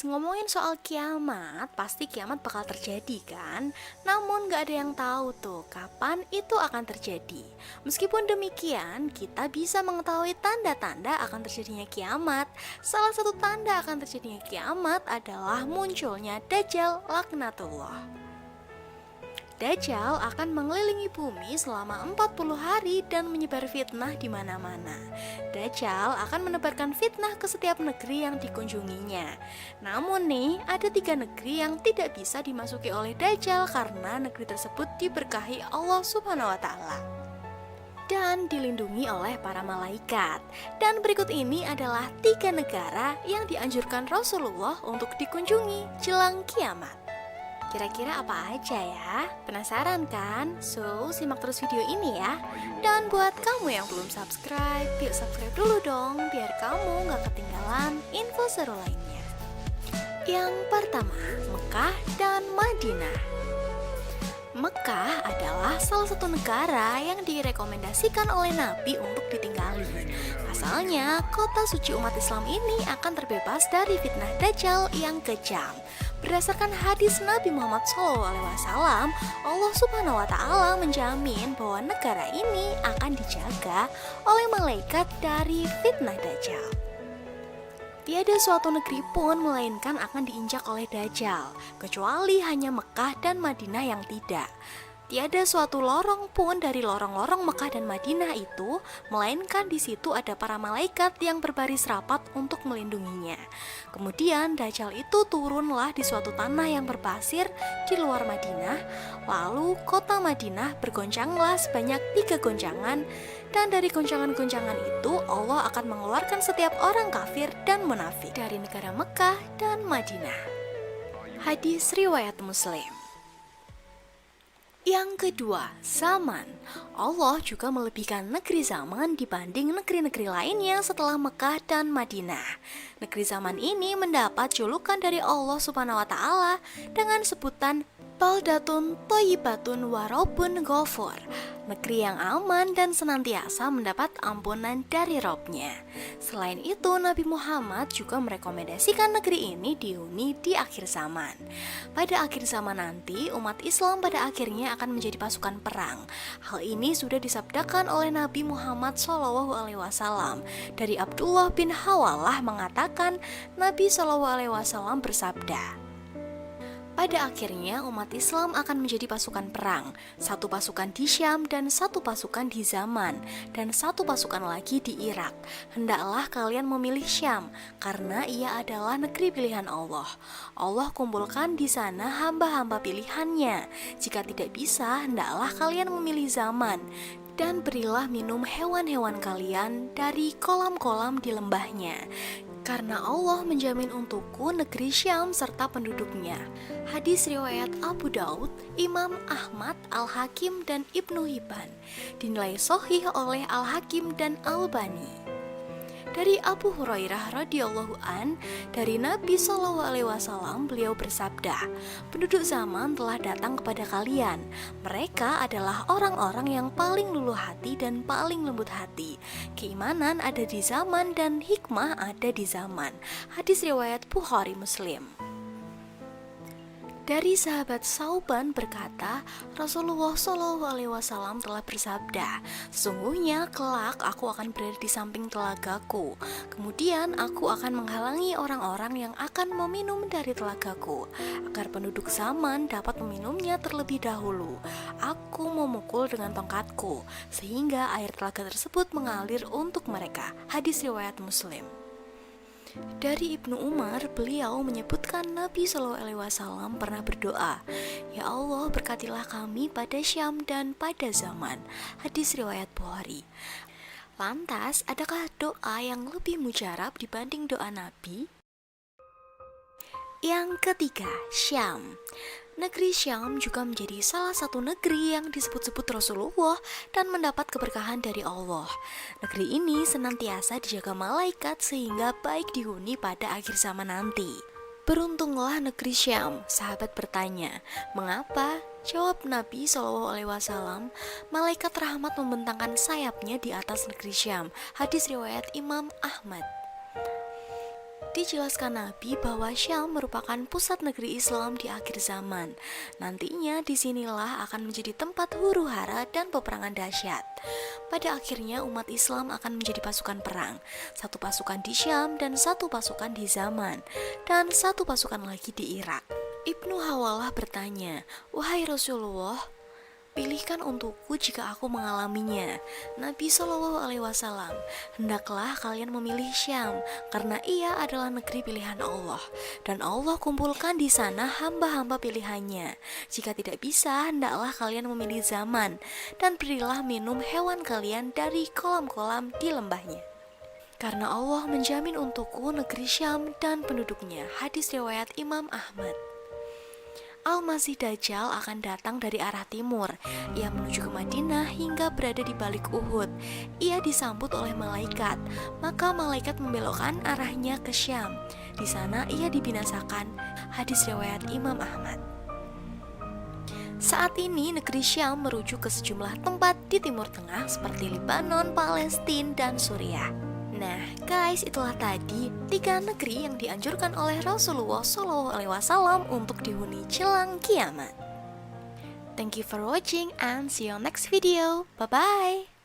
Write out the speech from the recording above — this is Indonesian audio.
ngomongin soal kiamat, pasti kiamat bakal terjadi kan? Namun gak ada yang tahu tuh kapan itu akan terjadi. Meskipun demikian, kita bisa mengetahui tanda-tanda akan terjadinya kiamat. Salah satu tanda akan terjadinya kiamat adalah munculnya Dajjal laknatullah. Dajjal akan mengelilingi bumi selama 40 hari dan menyebar fitnah di mana-mana. Dajjal akan menebarkan fitnah ke setiap negeri yang dikunjunginya. Namun nih, ada 3 negeri yang tidak bisa dimasuki oleh Dajjal karena negeri tersebut diberkahi Allah Subhanahu wa Ta'ala dan dilindungi oleh para malaikat. Dan berikut ini adalah 3 negara yang dianjurkan Rasulullah untuk dikunjungi jelang kiamat. Kira-kira apa aja ya? Penasaran kan? So, simak terus video ini ya. Dan buat kamu yang belum subscribe, yuk subscribe dulu dong biar kamu gak ketinggalan info seru lainnya. Yang pertama, Mekah dan Madinah. Mekah adalah salah satu negara yang direkomendasikan oleh Nabi untuk ditinggali. Pasalnya, kota suci umat Islam ini akan terbebas dari fitnah Dajjal yang kejam. Berdasarkan hadis Nabi Muhammad SAW, Allah Subhanahu wa Ta'ala menjamin bahwa negara ini akan dijaga oleh malaikat dari fitnah Dajjal. Tiada suatu negeri pun melainkan akan diinjak oleh Dajjal, kecuali hanya Mekah dan Madinah yang tidak. Tiada suatu lorong pun dari lorong-lorong Mekah dan Madinah itu, melainkan di situ ada para malaikat yang berbaris rapat untuk melindunginya. Kemudian Dajjal itu turunlah di suatu tanah yang berpasir di luar Madinah. Lalu kota Madinah bergoncanglah sebanyak 3 goncangan. Dan dari goncangan-goncangan itu Allah akan mengeluarkan setiap orang kafir dan munafik dari negara Mekah dan Madinah. Hadis riwayat Muslim. Yang kedua, zaman. Allah juga melebihkan negeri zaman dibanding negeri-negeri lainnya setelah Mekah dan Madinah. Negeri zaman ini mendapat julukan dari Allah Subhanahu wa Ta'ala dengan sebutan Baldatun Thayyibatun wa Rabbun Ghafur, negeri yang aman dan senantiasa mendapat ampunan dari Rabb-Nya. Selain itu, Nabi Muhammad juga merekomendasikan negeri ini dihuni di akhir zaman. Pada akhir zaman nanti, umat Islam pada akhirnya akan menjadi pasukan perang. Hal ini sudah disabdakan oleh Nabi Muhammad SAW. Dari Abdullah bin Hawalah mengatakan, Nabi SAW bersabda, pada akhirnya umat Islam akan menjadi pasukan perang, 1 pasukan di Syam dan 1 pasukan di Zaman, dan 1 pasukan lagi di Irak. Hendaklah kalian memilih Syam, karena ia adalah negeri pilihan Allah. Allah kumpulkan di sana hamba-hamba pilihannya. Jika tidak bisa, hendaklah kalian memilih Zaman, dan berilah minum hewan-hewan kalian dari kolam-kolam di lembahnya. Karena Allah menjamin untukku negeri Syam serta penduduknya. Hadis riwayat Abu Daud, Imam Ahmad, Al-Hakim, dan Ibnu Hibban. Dinilai sahih oleh Al-Hakim dan Al-Bani. Dari Abu Hurairah radhiyallahu an, dari Nabi SAW, beliau bersabda, penduduk zaman telah datang kepada kalian. Mereka adalah orang-orang yang paling luluh hati dan paling lembut hati. Keimanan ada di zaman dan hikmah ada di zaman. Hadis riwayat Bukhari Muslim. Dari sahabat Sauban berkata, Rasulullah SAW telah bersabda, sesungguhnya kelak aku akan berada di samping telagaku. Kemudian aku akan menghalangi orang-orang yang akan meminum dari telagaku, agar penduduk zaman dapat meminumnya terlebih dahulu. Aku memukul dengan tongkatku, sehingga air telaga tersebut mengalir untuk mereka. Hadis riwayat Muslim. Dari Ibnu Umar, beliau menyebutkan Nabi SAW pernah berdoa, ya Allah berkatilah kami pada Syam dan pada zaman. Hadis riwayat Bukhari. Lantas, adakah doa yang lebih mujarab dibanding doa Nabi? Yang ketiga, Syam. Negeri Syam juga menjadi salah satu negeri yang disebut-sebut Rasulullah dan mendapat keberkahan dari Allah. Negeri ini senantiasa dijaga malaikat sehingga baik dihuni pada akhir zaman nanti. Beruntunglah negeri Syam, sahabat bertanya, mengapa? Jawab Nabi SAW, malaikat rahmat membentangkan sayapnya di atas negeri Syam. Hadis riwayat Imam Ahmad. Dijelaskan Nabi bahwa Syam merupakan pusat negeri Islam di akhir zaman. Nantinya disinilah akan menjadi tempat huru-hara dan peperangan dahsyat. Pada akhirnya umat Islam akan menjadi pasukan perang. Satu pasukan di Syam dan satu pasukan di Zaman. Dan satu pasukan lagi di Irak. Ibnu Hawalah bertanya, "Wahai Rasulullah, pilihkan untukku jika aku mengalaminya." Nabi Shallallahu Alaihi Wasallam, "Hendaklah kalian memilih Syam, karena ia adalah negeri pilihan Allah, dan Allah kumpulkan di sana hamba-hamba pilihannya. Jika tidak bisa, hendaklah kalian memilih Zaman, dan berilah minum hewan kalian dari kolam-kolam di lembahnya. Karena Allah menjamin untukku negeri Syam dan penduduknya." Hadis riwayat Imam Ahmad. Al-Masih Dajjal akan datang dari arah timur. Ia menuju ke Madinah hingga berada di balik Uhud. Ia disambut oleh malaikat, maka malaikat membelokkan arahnya ke Syam. Di sana ia dibinasakan. Hadis riwayat Imam Ahmad. Saat ini negeri Syam merujuk ke sejumlah tempat di Timur Tengah seperti Lebanon, Palestina, dan Suriah. Nah guys, itulah tadi 3 negeri yang dianjurkan oleh Rasulullah SAW untuk dihuni jelang kiamat. Thank you for watching and see you next video. Bye bye.